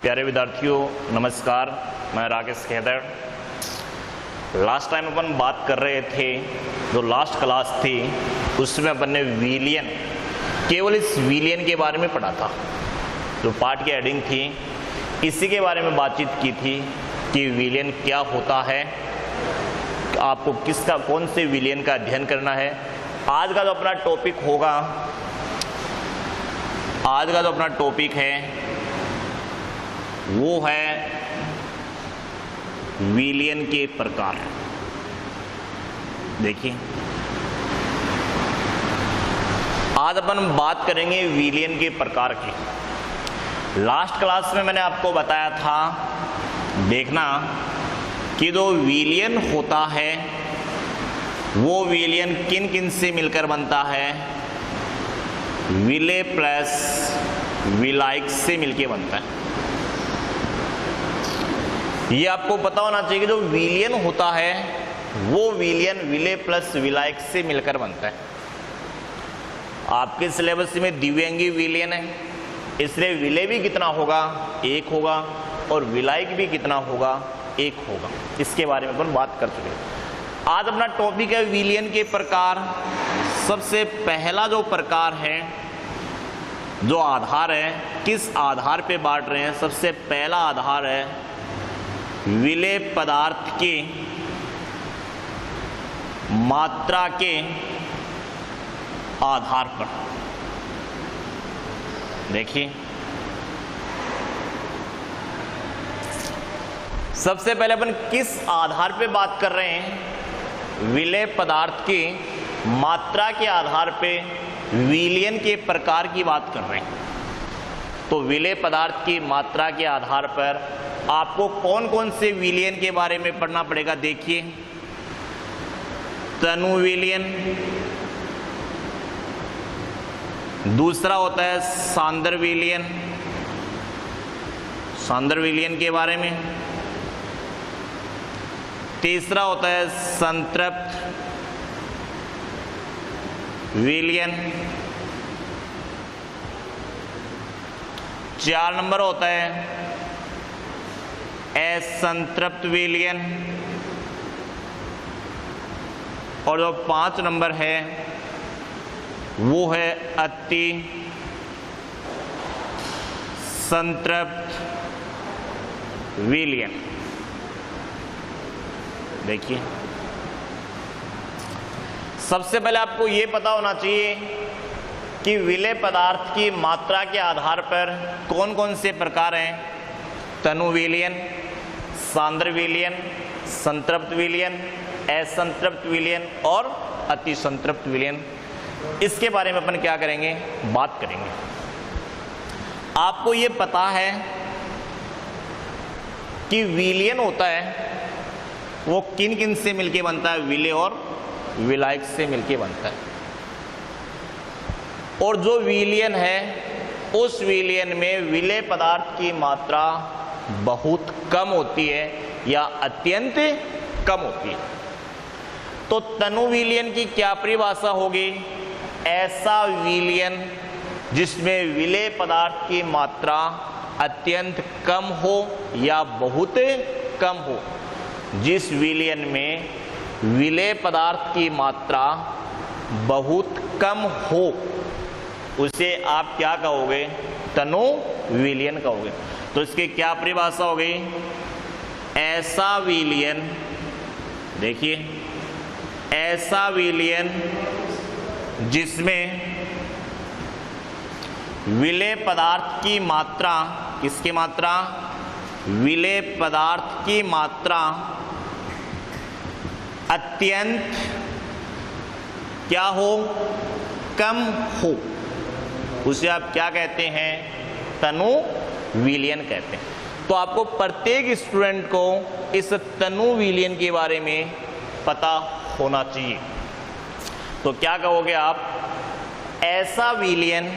प्यारे विद्यार्थियों नमस्कार, मैं राकेश खेदड़। लास्ट टाइम अपन बात कर रहे थे, जो लास्ट क्लास थी उसमें अपन ने विलियन, केवल इस विलियन के बारे में पढ़ा था। जो पार्ट की हेडिंग थी इसी के बारे में बातचीत की थी कि विलियन क्या होता है, आपको किसका कौन से विलियन का अध्ययन करना है। आज का जो अपना टॉपिक है वो है विलियन के प्रकार। देखिए, आज अपन बात करेंगे विलियन के प्रकार की। लास्ट क्लास में मैंने आपको बताया था, देखना कि जो विलियन होता है वो विलियन किन किन से मिलकर बनता है। विले प्लस विलायक से मिलकर बनता है। ये आपको पता होना चाहिए कि जो विलियन होता है वो विलियन विले प्लस विलायक से मिलकर बनता है। आपके सिलेबस में द्विअंगी विलियन है, इसलिए विले भी कितना होगा, एक होगा, और विलायक भी कितना होगा, एक होगा। इसके बारे में अपन बात कर चुके हैं। आज अपना टॉपिक है विलियन के प्रकार। सबसे पहला जो प्रकार है, जो आधार है, किस आधार पे बांट रहे हैं। सबसे पहला आधार है विलेय पदार्थ की मात्रा के आधार पर। देखिए, सबसे पहले अपन किस आधार पे बात कर रहे हैं। विलेय पदार्थ की मात्रा के आधार पे विलियन के प्रकार की बात कर रहे हैं। तो विलेय पदार्थ की मात्रा के आधार पर आपको कौन कौन से विलियन के बारे में पढ़ना पड़ेगा। देखिए, तनु विलियन, दूसरा होता है सांद्र विलियन, सांद्र विलियन के बारे में। तीसरा होता है संतृप्त विलियन। 4 नंबर होता है असंतृप्त विलियन, और जो 5 नंबर है वो है अति संतृप्त विलियन। देखिए, सबसे पहले आपको ये पता होना चाहिए कि विलेय पदार्थ की मात्रा के आधार पर कौन कौन से प्रकार हैं। तनु विलियन, सांद्र विलियन, संतृप्त विलियन, असंतृप्त विलियन और अति संतृप्त विलियन। इसके बारे में अपन क्या करेंगे, बात करेंगे। आपको ये पता है कि विलियन होता है वो किन किन से मिलके बनता है। विलेय और विलायक से मिलके बनता है। और जो विलियन है उस विलियन में विलेय पदार्थ की मात्रा बहुत कम होती है या अत्यंत कम होती है। तो तनु विलियन की क्या परिभाषा होगी। ऐसा विलियन जिसमें विलेय पदार्थ की मात्रा अत्यंत कम हो या बहुत कम हो। जिस विलियन में विलेय पदार्थ की मात्रा बहुत कम हो उसे आप क्या कहोगे, तनु विलियन कहोगे। तो इसकी क्या परिभाषा हो गई। ऐसा विलियन, देखिए, ऐसा विलियन जिसमें विलेय पदार्थ की मात्रा, किसकी मात्रा, विलेय पदार्थ की मात्रा अत्यंत क्या हो, कम हो, उसे आप क्या कहते हैं, तनु विलियन कहते हैं। तो आपको प्रत्येक स्टूडेंट को इस तनु विलियन के बारे में पता होना चाहिए। तो क्या कहोगे आप, ऐसा विलियन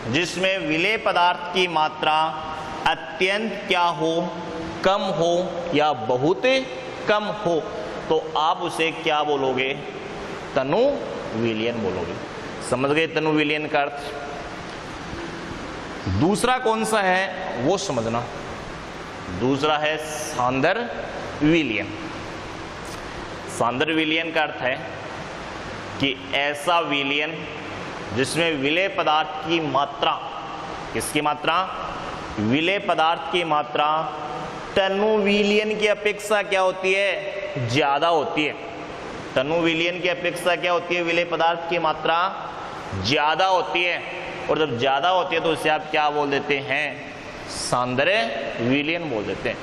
जिसमें विलेय पदार्थ की मात्रा अत्यंत क्या हो, कम हो या बहुत कम हो, तो आप उसे क्या बोलोगे, तनु विलियन बोलोगे। समझ गए तनु विलियन का अर्थ। दूसरा कौन सा है वो समझना। दूसरा है सांद्र विलयन। सांद्र विलयन का अर्थ है कि ऐसा विलयन जिसमें विलेय पदार्थ की मात्रा, किसकी मात्रा? विलेय पदार्थ की मात्रा तनु विलयन की अपेक्षा क्या होती है? ज्यादा होती है। तनु विलयन की अपेक्षा क्या होती है? विलेय पदार्थ की मात्रा ज्यादा होती है, और जब ज्यादा होती है तो उसे आप क्या बोल देते हैं? सांद्र विलयन बोल देते हैं।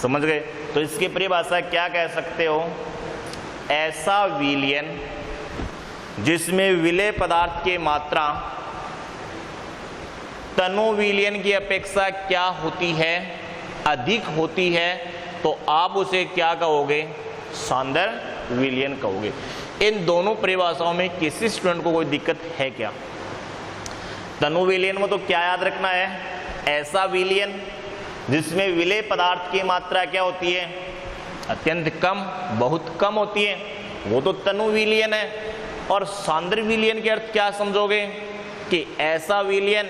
समझ गए? तो इसकी परिभाषा क्या कह सकते हो? ऐसा विलयन जिसमें विलेय पदार्थ की मात्रा तनु विलयन की अपेक्षा क्या होती है? अधिक होती है, तो आप उसे क्या कहोगे? सांद्र विलयन कहोगे। इन दोनों परिभाषाओं में किसी स्टूडेंट को कोई दिक्कत है क्या? तनु विलयन में तो क्या याद रखना है? ऐसा विलयन जिसमें विलेय पदार्थ की मात्रा क्या होती है? अत्यंत कम, बहुत कम होती है, वो तो तनु विलयन है। और सांद्र विलयन के अर्थ क्या समझोगे? कि ऐसा विलयन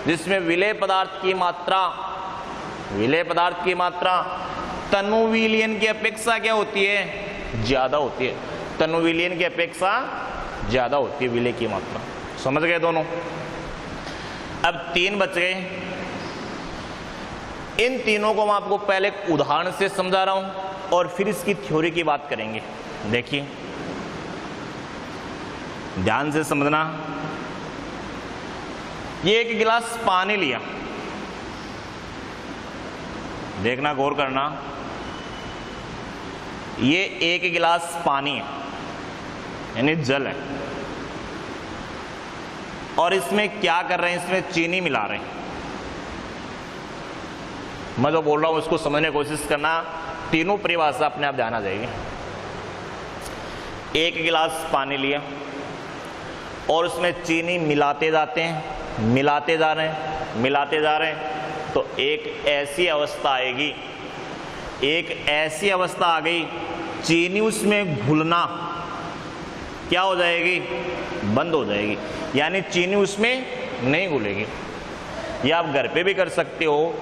जिसमें विलेय पदार्थ की मात्रा, विलेय पदार्थ की मात्रा तनु विलयन की अपेक्षा क्या होती है? ज्यादा होती है। तनु विलयन की अपेक्षा ज्यादा होती है विलेय की मात्रा। समझ गए दोनों? अब 3 बच गए। इन तीनों को मैं आपको पहले एक उदाहरण से समझा रहा हूं और फिर इसकी थ्योरी की बात करेंगे। देखिए, ध्यान से समझना। ये एक गिलास पानी लिया, देखना, गौर करना। ये एक गिलास पानी है, यानी जल है, और इसमें क्या कर रहे हैं? इसमें चीनी मिला रहे हैं। मैं जो बोल रहा हूं उसको समझने की कोशिश करना, तीनों परिभाषा अपने आप ध्यान आ जाएगी। एक गिलास पानी लिया और उसमें चीनी मिलाते जाते हैं, मिलाते जा रहे हैं, मिलाते जा रहे हैं, तो एक ऐसी अवस्था आएगी, एक ऐसी अवस्था आ गई, चीनी उसमें घुलना क्या हो जाएगी? बंद हो जाएगी, यानी चीनी उसमें नहीं घुलेगी। या आप घर पे भी कर सकते हो।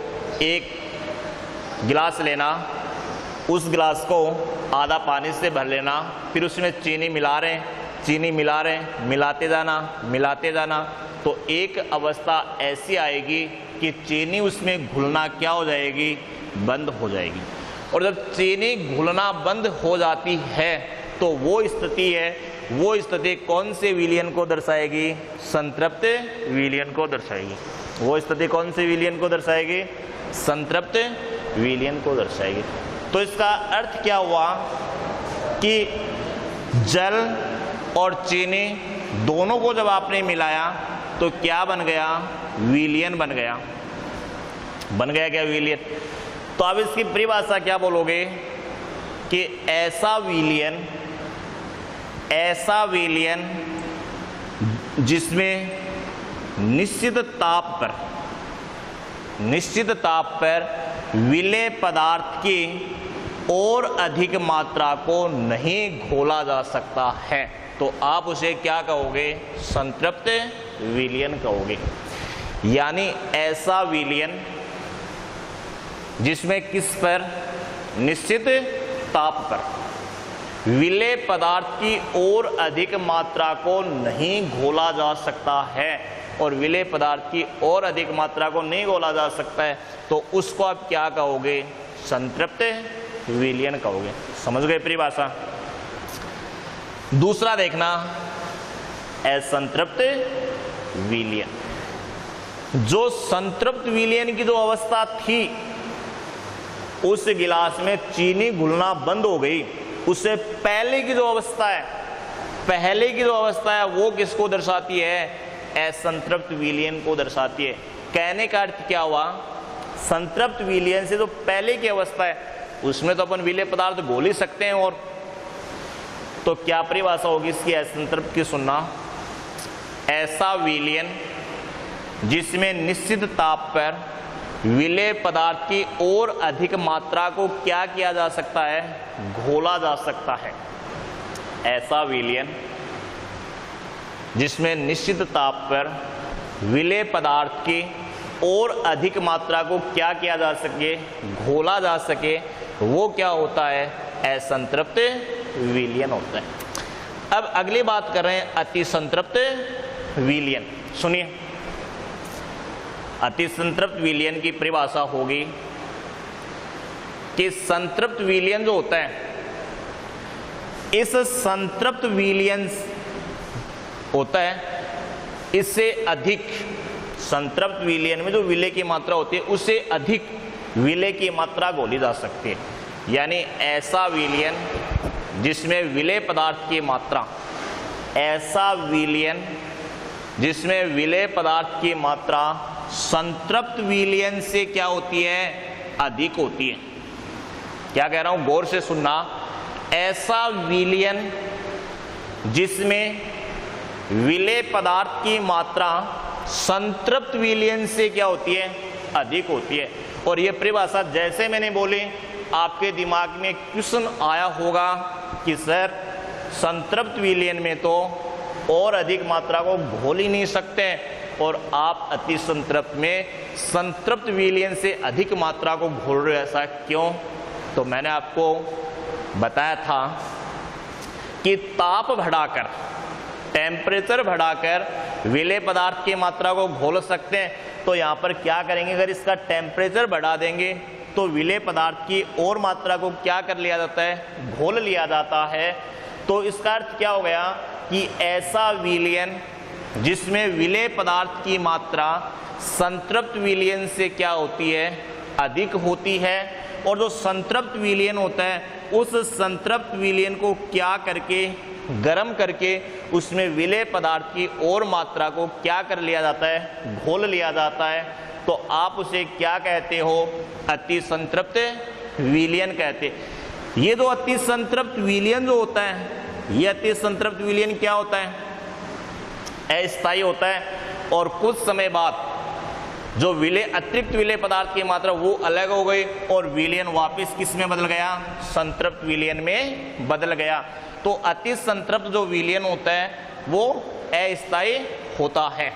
एक गिलास लेना, उस गिलास को आधा पानी से भर लेना, फिर उसमें चीनी मिला रहे हैं, चीनी मिला रहे हैं, मिलाते जाना, मिलाते जाना, तो एक अवस्था ऐसी आएगी कि चीनी उसमें घुलना क्या हो जाएगी? बंद हो जाएगी। और जब चीनी घुलना बंद हो जाती है तो वो स्थिति है, वो स्थिति कौन से विलयन को दर्शाएगी? संतृप्त विलयन को दर्शाएगी। वो स्थिति कौन से विलयन को दर्शाएगी? संतृप्त विलयन को दर्शाएगी। तो इसका अर्थ क्या हुआ कि जल और चीनी दोनों को जब आपने मिलाया तो क्या बन गया? विलयन बन गया। बन गया क्या? विलयन। तो अब इसकी परिभाषा क्या बोलोगे? कि ऐसा विलयन, ऐसा विलयन जिसमें निश्चित ताप पर, निश्चित ताप पर विलेय पदार्थ की और अधिक मात्रा को नहीं घोला जा सकता है, तो आप उसे क्या कहोगे? संतृप्त विलयन कहोगे। यानी ऐसा विलयन जिसमें किस पर? निश्चित ताप पर विलेय पदार्थ की और अधिक मात्रा को नहीं घोला जा सकता है, और विलेय पदार्थ की और अधिक मात्रा को नहीं घोला जा सकता है, तो उसको आप क्या कहोगे? संतृप्त विलयन कहोगे। समझ गए परिभाषा? दूसरा देखना, असंतृप्त विलयन। जो संतृप्त विलयन की जो अवस्था थी, उस गिलास में चीनी घुलना बंद हो गई, उससे पहले की जो अवस्था है, पहले की जो अवस्था है वो किसको दर्शाती है? असंतृप्त विलयन को दर्शाती है। कहने का अर्थ क्या हुआ? संतृप्त विलयन से जो पहले की अवस्था है उसमें तो अपन विलेय पदार्थ घोल ही सकते हैं, और तो क्या परिभाषा होगी इसकी असंतृप्त की? सुनना, ऐसा विलयन जिसमें निश्चित ताप पर विलेय पदार्थ की और अधिक मात्रा को क्या किया जा सकता है? घोला जा सकता है। ऐसा विलयन जिसमें निश्चित ताप पर विलेय पदार्थ की और अधिक मात्रा को क्या किया जा सके, घोला जा सके, वो क्या होता है, असंतृप्त विलयन होता है। अब अगली बात कर रहे हैं अति संतृप्त विलयन। सुनिए, अति संतृप्त विलयन की परिभाषा होगी कि संतृप्त विलयन जो होता है, इस संतृप्त विलयन होता है, इससे अधिक संतृप्त विलयन में जो विलेय की मात्रा होती है उससे अधिक विलेय की मात्रा घोली जा सकती है। यानी ऐसा विलयन जिसमें विलेय पदार्थ की मात्रा, ऐसा विलयन जिसमें विलेय पदार्थ की मात्रा संतृप्त विलयन से क्या होती है, अधिक होती है। क्या कह रहा हूं, गौर से सुनना। ऐसा विलयन जिसमें विलेय पदार्थ की मात्रा संतृप्त विलयन से क्या होती है, अधिक होती है। और यह परिभाषा जैसे मैंने बोली, आपके दिमाग में क्वेश्चन आया होगा कि सर संतृप्त विलयन में तो और अधिक मात्रा को घोल ही नहीं सकते और आप अति संतृप्त में संतृप्त विलयन से अधिक मात्रा को घोल रहे हो, ऐसा क्यों? तो मैंने आपको बताया था कि ताप बढ़ाकर, टेम्परेचर बढ़ाकर विलेय पदार्थ की मात्रा को घोल सकते हैं। तो यहाँ पर क्या करेंगे, अगर इसका टेम्परेचर बढ़ा देंगे तो विलेय पदार्थ की और मात्रा को क्या कर लिया जाता है, घोल लिया जाता है। तो इसका अर्थ क्या हो गया कि ऐसा विलयन जिसमें विलेय पदार्थ की मात्रा संतृप्त विलयन से क्या होती है, अधिक होती है। और जो संतृप्त विलयन होता है, उस संतृप्त विलयन को क्या करके, गर्म करके उसमें विलेय पदार्थ की और मात्रा को क्या कर लिया जाता है, घोल लिया जाता है। तो आप उसे क्या कहते हो, अति संतृप्त विलयन कहते। ये जो अति संतृप्त विलयन जो होता है, ये अति संतृप्त विलयन क्या होता है, अस्थायी होता है। और कुछ समय बाद जो विलेय, अतिरिक्त विलेय पदार्थ की मात्रा वो अलग हो गई और विलयन वापस किस में बदल गया, संतृप्त विलयन में बदल गया। तो अति संतृप्त जो विलयन होता है वो अस्थायी होता है।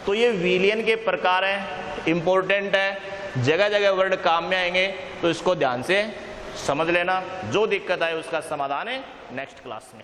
तो ये विलयन के प्रकार हैं, इंपॉर्टेंट है, जगह जगह वर्ड काम में आएंगे, तो इसको ध्यान से समझ लेना। जो दिक्कत आए उसका समाधान है नेक्स्ट क्लास में।